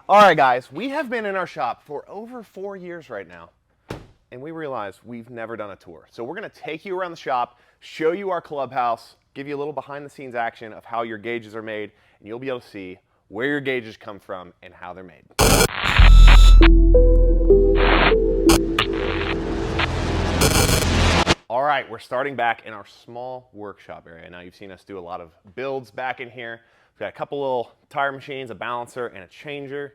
All right, guys, we have been in our shop for over 4 years right now, and we realize we've never done a tour. So we're gonna take you around the shop, show you our clubhouse, give you a little behind the scenes action of how your gauges are made, and you'll be able to see where your gauges come from and how they're made. All right, we're starting back in our small workshop area. Now you've seen us do a lot of builds back in here. We've got a couple little tire machines, a balancer, and a changer.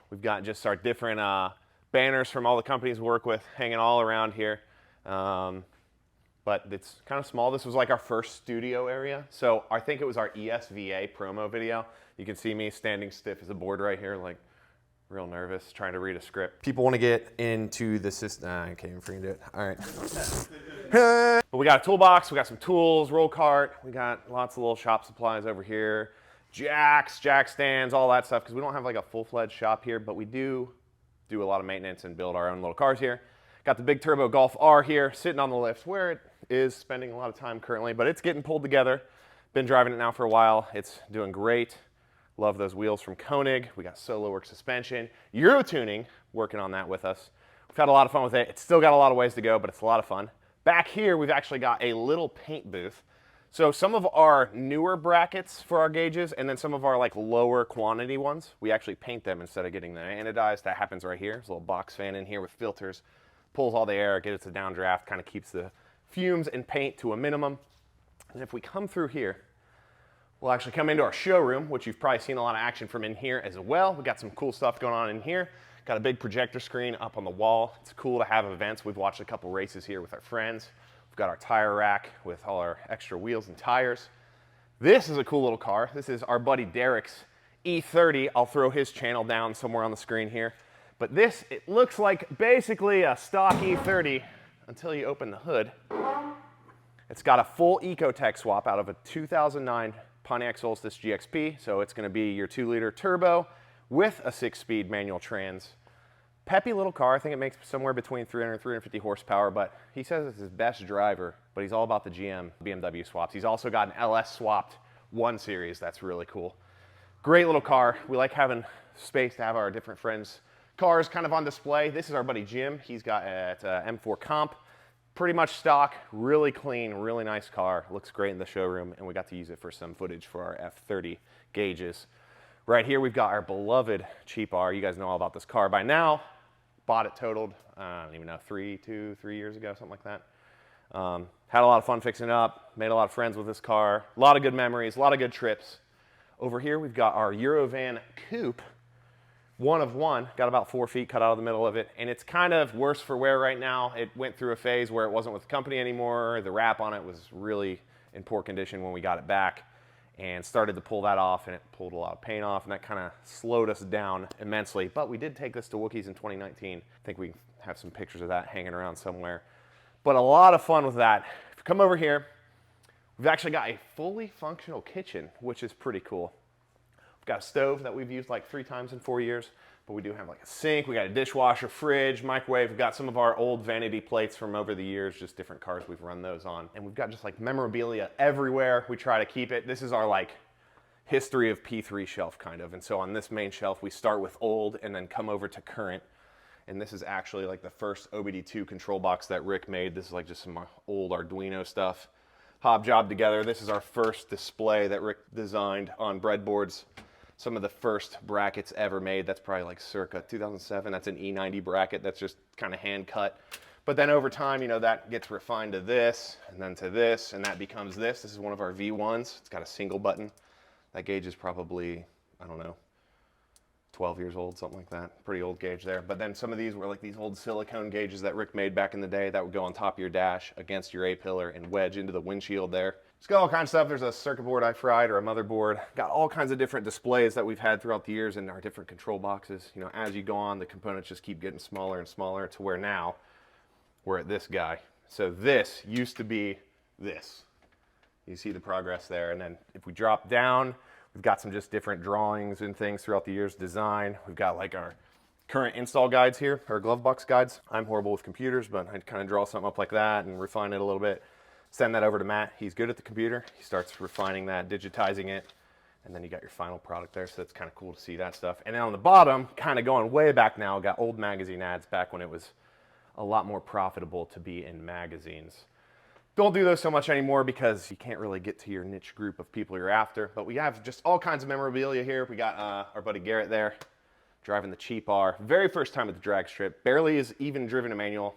We've got just our different banners from all the companies we work with hanging all around here. But it's kind of small. This was like our first studio area. So I think it was our ESVA promo video. You can see me standing stiff as a board right here, like real nervous, trying to read a script. People want to get into the system. I can't even freaking do it. All right. But we got a toolbox, we got some tools, roll cart, we got lots of little shop supplies over here. Jacks, jack stands, all that stuff, because we don't have like a full-fledged shop here, but we do a lot of maintenance and build our own little cars here. Got the big turbo Golf R here, sitting on the lift, where it is spending a lot of time currently, but it's getting pulled together. Been driving it now for a while. It's doing great. Love those wheels from Koenig. We got Solo Work suspension. Euro tuning, working on that with us. We've had a lot of fun with it. It's still got a lot of ways to go, but it's a lot of fun. Back here, we've actually got a little paint booth. So some of our newer brackets for our gauges, and then some of our like lower quantity ones, we actually paint them instead of getting them anodized. That happens right here. There's a little box fan in here with filters, pulls all the air, gets it to downdraft, kind of keeps the fumes and paint to a minimum. And if we come through here, we'll actually come into our showroom, which you've probably seen a lot of action from in here as well. We've got some cool stuff going on in here. Got a big projector screen up on the wall. It's cool to have events. We've watched a couple races here with our friends. We've got our tire rack with all our extra wheels and tires. This is a cool little car. This is our buddy Derek's E30. I'll throw his channel down somewhere on the screen here. But this, it looks like basically a stock E30 until you open the hood. It's got a full Ecotech swap out of a 2009 Pontiac Solstice GXP. So it's going to be your 2-liter turbo with a 6-speed manual trans. Peppy little car. I think it makes somewhere between 300 and 350 horsepower, but he says it's his best driver, but he's all about the BMW swaps. He's also got an LS swapped 1 Series. That's really cool. Great little car. We like having space to have our different friends' cars kind of on display. This is our buddy Jim. He's got an M4 Comp. Pretty much stock, really clean, really nice car. Looks great in the showroom, and we got to use it for some footage for our F30 gauges. Right here, we've got our beloved Cheap R. You guys know all about this car by now. Bought it totaled, I don't even know, 3 years ago, something like that. Had a lot of fun fixing it up, made a lot of friends with this car, a lot of good memories, a lot of good trips. Over here, we've got our Eurovan Coupe, 1 of 1, got about 4 feet cut out of the middle of it, and it's kind of worse for wear right now. It went through a phase where it wasn't with the company anymore. The wrap on it was really in poor condition when we got it back, and started to pull that off, and it pulled a lot of paint off, and that kind of slowed us down immensely. But we did take this to Wookiees in 2019. I think we have some pictures of that hanging around somewhere. But a lot of fun with that. If you come over here, we've actually got a fully functional kitchen, which is pretty cool. We've got a stove that we've used like 3 times in 4 years, but we do have like a sink, we got a dishwasher, fridge, microwave. We've got some of our old vanity plates from over the years, just different cars we've run those on. And we've got just like memorabilia everywhere. We try to keep it. This is our like history of P3 shelf kind of. And so on this main shelf, we start with old and then come over to current. And this is actually like the first OBD2 control box that Rick made. This is like just some old Arduino stuff. Hob job together. This is our first display that Rick designed on breadboards. Some of the first brackets ever made. That's probably like circa 2007. That's an E90 bracket that's just kind of hand cut. But then over time, you know, that gets refined to this, and then to this, and that becomes this. This is one of our V1s. It's got a single button. That gauge is probably, I don't know, 12 years old, something like that. Pretty old gauge there. But then some of these were like these old silicone gauges that Rick made back in the day that would go on top of your dash against your A-pillar and wedge into the windshield there. It's got all kinds of stuff. There's a circuit board I fried or a motherboard. Got all kinds of different displays that we've had throughout the years in our different control boxes. You know, as you go on, the components just keep getting smaller and smaller to where now we're at this guy. So this used to be this. You see the progress there. And then if we drop down, we've got some just different drawings and things throughout the years, design. We've got like our current install guides here, our glove box guides. I'm horrible with computers, but I kind of draw something up like that and refine it a little bit. Send that over to Matt. He's good at the computer. He starts refining that, digitizing it, And then you got your final product there, so it's kind of cool to see that stuff. And then on the bottom, kind of going way back now, got old magazine ads back when it was a lot more profitable to be in magazines. Don't do those so much anymore because you can't really get to your niche group of people you're after. But we have just all kinds of memorabilia here. We got our buddy Garrett there, driving the Cheap R. Very first time at the drag strip. Barely has even driven a manual.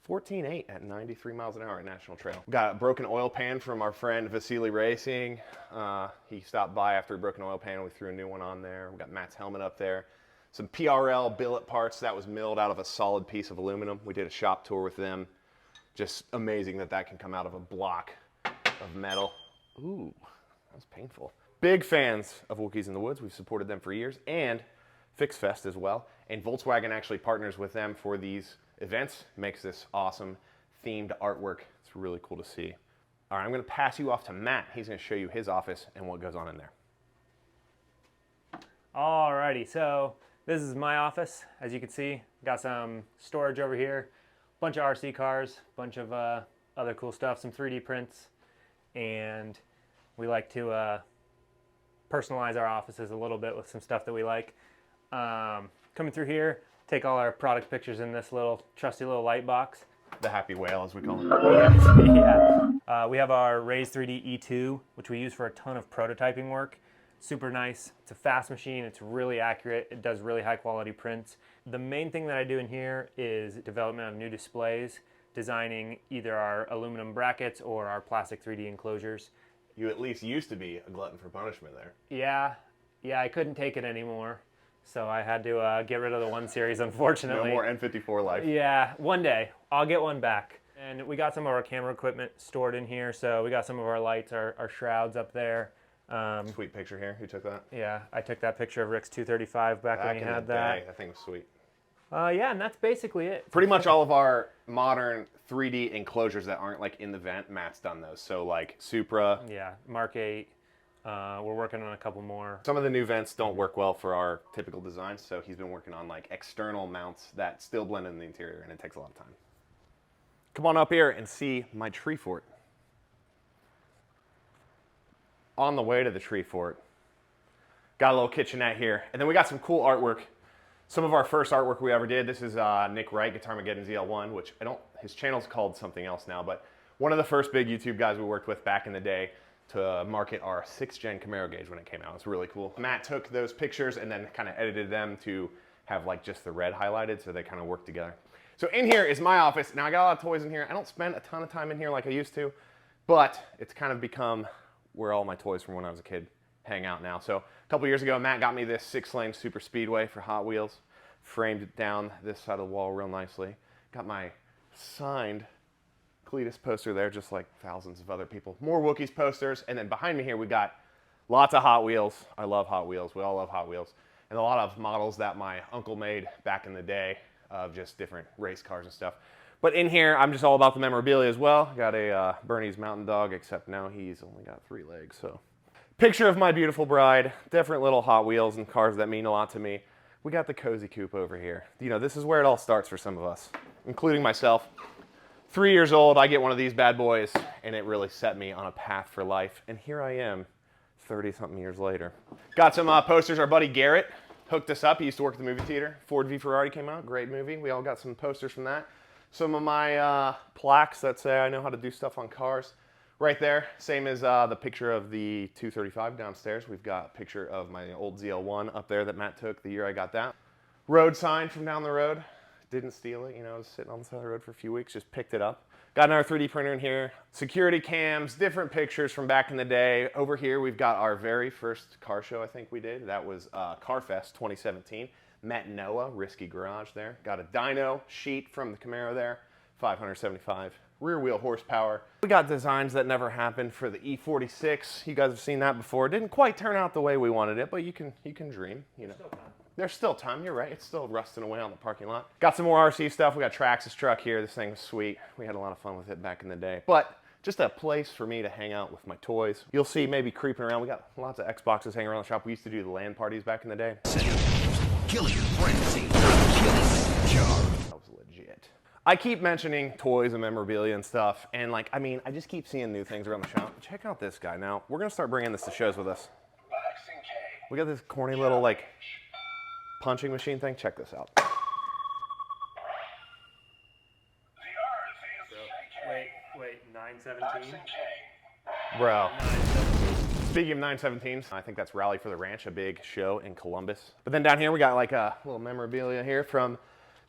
14.8 at 93 miles an hour at National Trail. We got a broken oil pan from our friend Vasily Racing. He stopped by after a broken oil pan. We threw a new one on there. We got Matt's helmet up there. Some PRL billet parts that was milled out of a solid piece of aluminum. We did a shop tour with them. Just amazing that that can come out of a block of metal. Ooh, that was painful. Big fans of Wookiees in the Woods. We've supported them for years, and Fix Fest as well. And Volkswagen actually partners with them for these events. Makes this awesome themed artwork. It's really cool to see. All right, I'm gonna pass you off to Matt. He's gonna show you his office and what goes on in there. Alrighty, so this is my office. As you can see, got some storage over here, bunch of RC cars, bunch of other cool stuff, some 3D prints, and we like to personalize our offices a little bit with some stuff that we like. Coming through here, take all our product pictures in this little trusty little light box. The happy whale, as we call it. Yeah. We have our Raise 3D E2, which we use for a ton of prototyping work. Super nice. It's a fast machine. It's really accurate. It does really high quality prints. The main thing that I do in here is development of new displays, designing either our aluminum brackets or our plastic 3D enclosures. You at least used to be a glutton for punishment there. Yeah, I couldn't take it anymore. So I had to get rid of the 1 series, unfortunately. No more N54 life. Yeah, one day. I'll get one back. And we got some of our camera equipment stored in here. So we got some of our lights, our shrouds up there. Sweet picture here. Who took that? Yeah, I took that picture of Rick's 235 back when he had that. That thing was sweet. Yeah, and that's basically it. Pretty much all of our modern 3D enclosures that aren't like in the vent, Matt's done those. So like Supra. Yeah, Mark 8. We're working on a couple more. Some of the new vents don't work well for our typical designs, so he's been working on like external mounts that still blend in the interior, and it takes a lot of time. Come on up here and see my tree fort. On the way to the tree fort, got a little kitchenette here, and then we got some cool artwork. Some of our first artwork we ever did. This is Nick Wright, Guitar Mageddon ZL1, which his channel's called something else now, but one of the first big YouTube guys we worked with back in the day to market our 6th gen Camaro gauge when it came out. It's really cool. Matt took those pictures and then kind of edited them to have like just the red highlighted, so they kind of work together. So in here is my office. Now I got a lot of toys in here. I don't spend a ton of time in here like I used to, but it's kind of become where all my toys from when I was a kid hang out now. So a couple years ago, Matt got me this 6-lane Super Speedway for Hot Wheels, framed it down this side of the wall real nicely. Got my signed Cletus poster there, just like thousands of other people. More Wookiees posters, and then behind me here we got lots of Hot Wheels. I love Hot Wheels. We all love Hot Wheels. And a lot of models that my uncle made back in the day of just different race cars and stuff. But in here, I'm just all about the memorabilia as well. Got a Bernie's Mountain Dog, except now he's only got 3 legs, so. Picture of my beautiful bride, different little Hot Wheels and cars that mean a lot to me. We got the Cozy Coupe over here. You know, this is where it all starts for some of us, including myself. 3 years old, I get one of these bad boys, and it really set me on a path for life. And here I am, 30-something years later. Got some posters. Our buddy Garrett hooked us up. He used to work at the movie theater. Ford v Ferrari came out, great movie. We all got some posters from that. Some of my plaques that say I know how to do stuff on cars. Right there, same as the picture of the 235 downstairs. We've got a picture of my old ZL1 up there that Matt took the year I got that. Road sign from down the road. Didn't steal it, you know, I was sitting on the side of the road for a few weeks, just picked it up. Got another 3D printer in here. Security cams, different pictures from back in the day. Over here, we've got our very first car show I think we did. That was CarFest 2017. Met Noah, Risky Garage there. Got a dyno sheet from the Camaro there, 575 rear wheel horsepower. We got designs that never happened for the E46. You guys have seen that before. It didn't quite turn out the way we wanted it, but you can dream, you know. There's still time, you're right. It's still rusting away on the parking lot. Got some more RC stuff. We got Traxxas truck here. This thing was sweet. We had a lot of fun with it back in the day. But just a place for me to hang out with my toys. You'll see maybe creeping around. We got lots of Xboxes hanging around the shop. We used to do the LAN parties back in the day. Killing frenzy. Killing charge. That was legit. I keep mentioning toys and memorabilia and stuff, and like, I mean, I just keep seeing new things around the shop. Check out this guy. Now, we're gonna start bringing this to shows with us. We got this corny little like punching machine thing. Check this out. Wait, 917? Bro. Speaking of 917s, I think that's Rally for the Ranch, a big show in Columbus. But then down here we got like a little memorabilia here from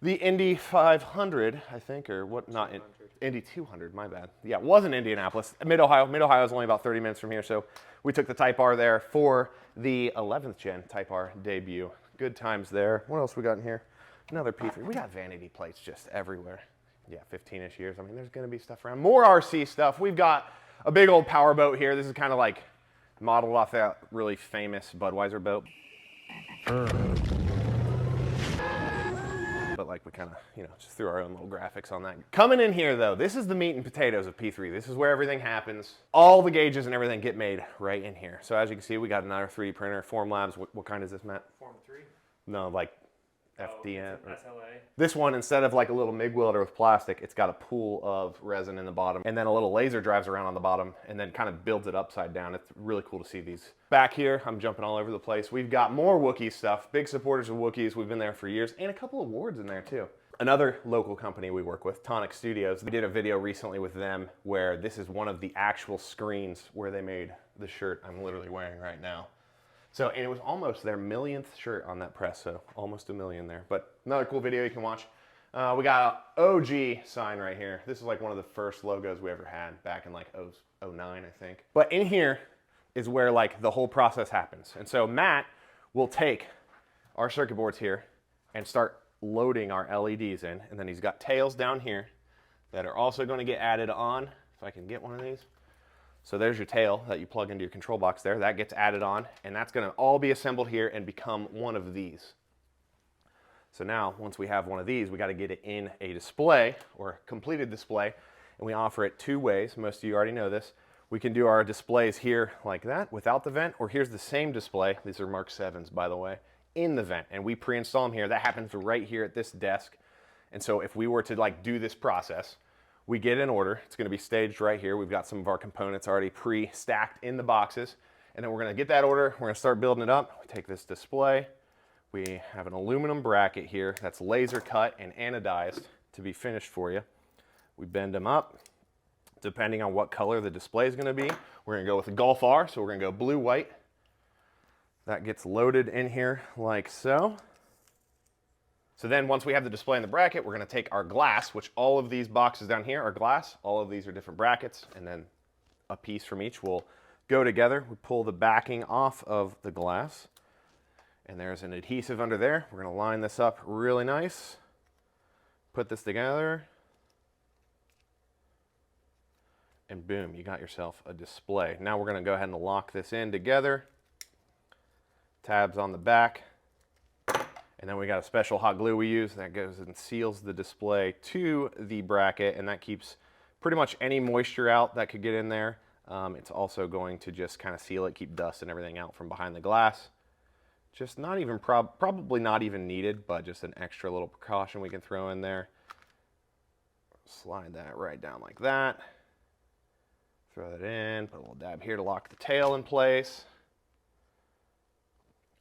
the Indy 500, I think, or what? Not in, Indy 200. My bad. Yeah, it was in Indianapolis, Mid-Ohio. Mid-Ohio is only about 30 minutes from here, so we took the Type R there for the 11th gen Type R debut. Good times there. What else we got in here? Another P3. We got vanity plates just everywhere. Yeah, 15-ish years. I mean, there's going to be stuff around. More RC stuff. We've got a big old power boat here. This is kind of like modeled off that really famous Budweiser boat. But like we kind of, you know, just threw our own little graphics on that. Coming in here though, this is the meat and potatoes of P3. This is where everything happens. All the gauges and everything get made right in here. So as you can see, we got another 3D printer, Formlabs. What kind is this, Matt? Form 3? No, like FDM. SLA. This one, instead of like a little MIG welder with plastic, it's got a pool of resin in the bottom, and then a little laser drives around on the bottom and then kind of builds it upside down. It's really cool to see these. Back here, I'm jumping all over the place. We've got more Wookiee stuff, big supporters of Wookiees. We've been there for years, and a couple of awards in there too. Another local company we work with, Tonic Studios. We did a video recently with them where this is one of the actual screens where they made the shirt I'm literally wearing right now. So, and it was almost their millionth shirt on that press, so almost a million there. But another cool video you can watch. We got an OG sign right here. This is like one of the first logos we ever had back in like 09, I think. But in here is where like the whole process happens. And so Matt will take our circuit boards here and start loading our LEDs in. And then he's got tails down here that are also going to get added on. If I can get one of these. So there's your tail that you plug into your control box there. That gets added on, and that's going to all be assembled here and become one of these. So now, once we have one of these, we got to get it in a display, or a completed display, and we offer it two ways. Most of you already know this. We can do our displays here like that, without the vent, or here's the same display. These are Mark 7s, by the way, in the vent, and we pre-install them here. That happens right here at this desk. And so if we were to like do this process, we get an order. It's going to be staged right here. We've got some of our components already pre-stacked in the boxes. And then we're going to get that order. We're going to start building it up. We take this display. We have an aluminum bracket here that's laser cut and anodized to be finished for you. We bend them up. Depending on what color the display is going to be, we're going to go with a Gulf R. So we're going to go blue-white. That gets loaded in here like so. So then once we have the display in the bracket, we're going to take our glass, which all of these boxes down here are glass. All of these are different brackets, and then a piece from each will go together. We pull the backing off of the glass, and there's an adhesive under there. We're going to line this up really nice, put this together, and boom, you got yourself a display. Now we're going to go ahead and lock this in together. Tabs on the back. And then we got a special hot glue we use that goes and seals the display to the bracket, and that keeps pretty much any moisture out that could get in there. It's also going to just kind of seal it, keep dust and everything out from behind the glass. Just not even, probably not even needed, but just an extra little precaution we can throw in there. Slide that right down like that. Throw that in, put a little dab here to lock the tail in place.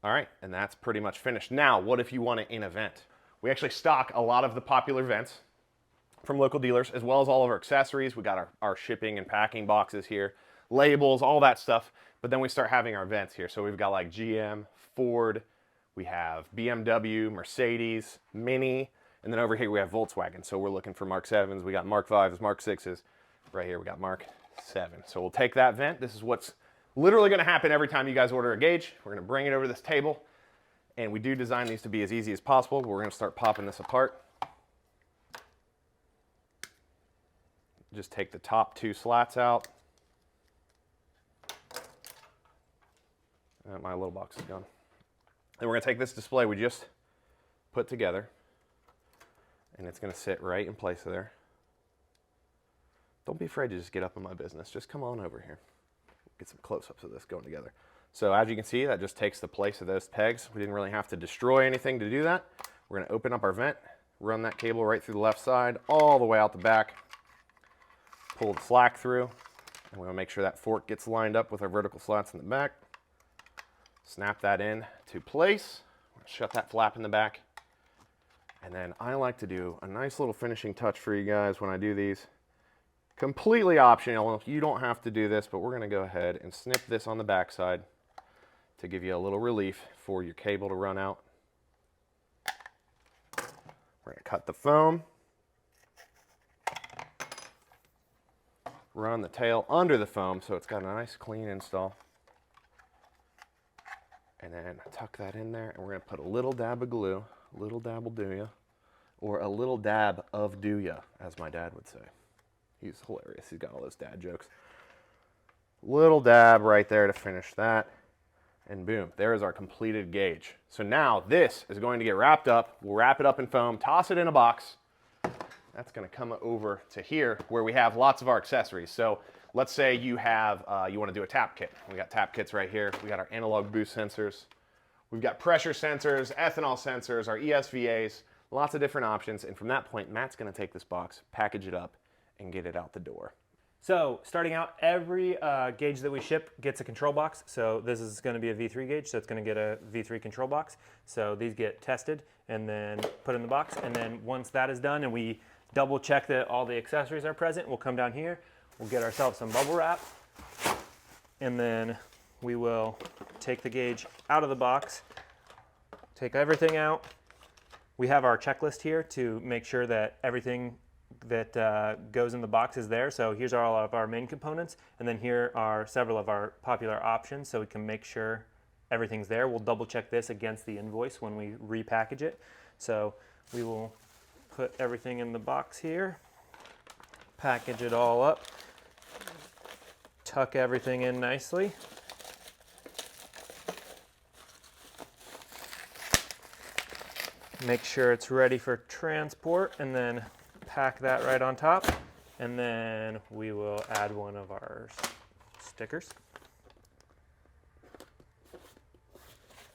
All right, and that's pretty much finished. Now, what if you want it in a vent? We actually stock a lot of the popular vents from local dealers, as well as all of our accessories. We got our shipping and packing boxes here, labels, all that stuff. But then we start having our vents here. So we've got like GM, Ford, we have BMW, Mercedes, Mini, and then over here we have Volkswagen. So we're looking for Mark 7s, we got Mark 5s, Mark 6s. Right here we got Mark 7. So we'll take that vent. This is what's literally going to happen every time you guys order a gauge. We're going to bring it over to this table, and we do design these to be as easy as possible. But we're going to start popping this apart. Just take the top two slats out. My little box is gone. Then we're going to take this display we just put together, and it's going to sit right in place of there. Don't be afraid to just get up in my business. Just come on over here. Get some close-ups of this going together. So as you can see, that just takes the place of those pegs. We didn't really have to destroy anything to do that. We're going to open up our vent, run that cable right through the left side, all the way out the back, pull the slack through, and we're going to make sure that fork gets lined up with our vertical slats in the back. Snap that in to place. Shut that flap in the back. And then I like to do a nice little finishing touch for you guys when I do these. Completely optional. You don't have to do this, but we're going to go ahead and snip this on the back side to give you a little relief for your cable to run out. We're going to cut the foam. Run the tail under the foam so it's got a nice clean install. And then tuck that in there, and we're going to put a little dab of glue. A little dab will do ya. Or a little dab of do ya, as my dad would say. He's hilarious. He's got all those dad jokes. Little dab right there to finish that. And boom, there is our completed gauge. So now this is going to get wrapped up. We'll wrap it up in foam, toss it in a box. That's going to come over to here where we have lots of our accessories. So let's say you have, you want to do a tap kit. We got tap kits right here. We got our analog boost sensors. We've got pressure sensors, ethanol sensors, our ESVAs, lots of different options. And from that point, Matt's going to take this box, package it up, and get it out the door. So starting out, every gauge that we ship gets a control box. So this is going to be a V3 gauge, so it's going to get a V3 control box. So these get tested and then put in the box. And then once that is done and we double check that all the accessories are present, we'll come down here, we'll get ourselves some bubble wrap, and then we will take the gauge out of the box, take everything out. We have our checklist here to make sure that everything that goes in the box is there. So here's all of our main components, and then here are several of our popular options so we can make sure everything's there. We'll double check this against the invoice when we repackage it. So we will put everything in the box here, package it all up, tuck everything in nicely. Make sure it's ready for transport, and then pack that right on top. And then we will add one of our stickers.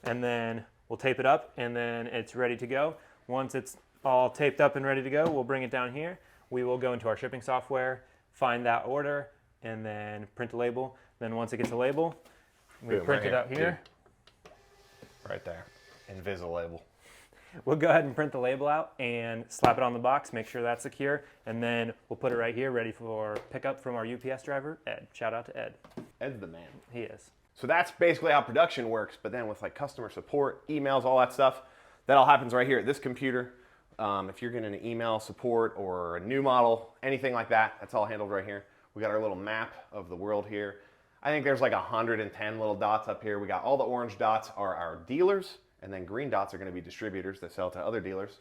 And then we'll tape it up, and then it's ready to go. Once it's all taped up and ready to go, we'll bring it down here. We will go into our shipping software, find that order, and then print a label. Then once it gets a label, we Boom, print right it out here. Right there. Invisible label. We'll go ahead and print the label out and slap it on the box, make sure that's secure, and then we'll put it right here ready for pickup from our UPS driver, Ed. Shout out to Ed. Ed's the man. He is. So that's basically how production works, but then with like customer support, emails, all that stuff, that all happens right here at this computer. If you're getting an email support or a new model, anything like that, that's all handled right here. We got our little map of the world here. I think there's like 110 little dots up here. We got all the orange dots are our dealers, and then green dots are going to be distributors that sell to other dealers.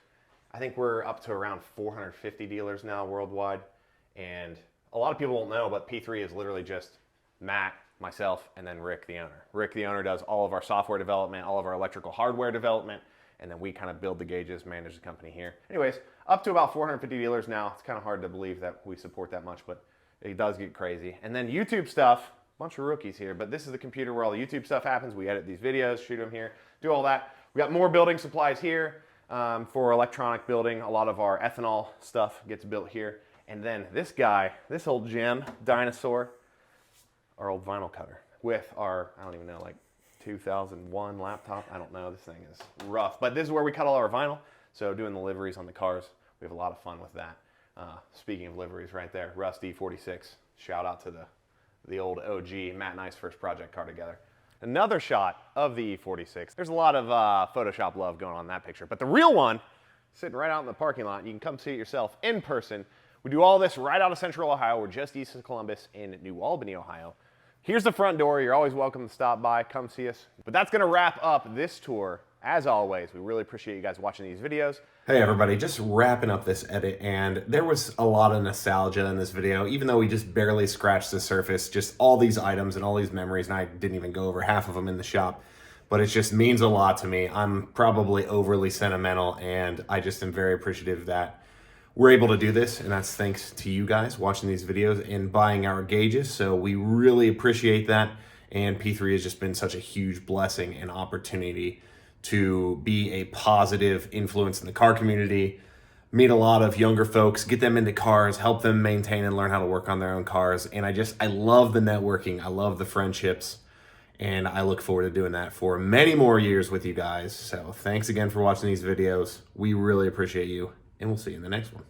I think we're up to around 450 dealers now worldwide. And a lot of people won't know, but P3 is literally just Matt, myself, and then Rick, the owner. Rick, the owner, does all of our software development, all of our electrical hardware development, and then we kind of build the gauges, manage the company here. Anyways, up to about 450 dealers now. It's kind of hard to believe that we support that much, but it does get crazy. And then YouTube stuff, bunch of rookies here, but this is the computer where all the YouTube stuff happens. We edit these videos, shoot them here, do all that. We got more building supplies here for electronic building. A lot of our ethanol stuff gets built here. And then this guy, this old gem, dinosaur, our old vinyl cutter with our, I don't even know, like 2001 laptop. I don't know, this thing is rough. But this is where we cut all our vinyl. So doing the liveries on the cars, we have a lot of fun with that. Speaking of liveries right there, Rusty 46, shout out to the old OG, Matt and I's first project car together. Another shot of the E46. There's a lot of Photoshop love going on in that picture, but the real one, sitting right out in the parking lot, you can come see it yourself in person. We do all this right out of Central Ohio. We're just east of Columbus in New Albany, Ohio. Here's the front door. You're always welcome to stop by, come see us. But that's gonna wrap up this tour. As always, we really appreciate you guys watching these videos. Hey everybody, just wrapping up this edit, and there was a lot of nostalgia in this video, even though we just barely scratched the surface, just all these items and all these memories, and I didn't even go over half of them in the shop, but it just means a lot to me. I'm probably overly sentimental, and I just am very appreciative that we're able to do this, and that's thanks to you guys watching these videos and buying our gauges, so we really appreciate that, and P3 has just been such a huge blessing and opportunity to be a positive influence in the car community, meet a lot of younger folks, get them into cars, help them maintain and learn how to work on their own cars. And I love the networking. I love the friendships. And I look forward to doing that for many more years with you guys. So thanks again for watching these videos. We really appreciate you, and we'll see you in the next one.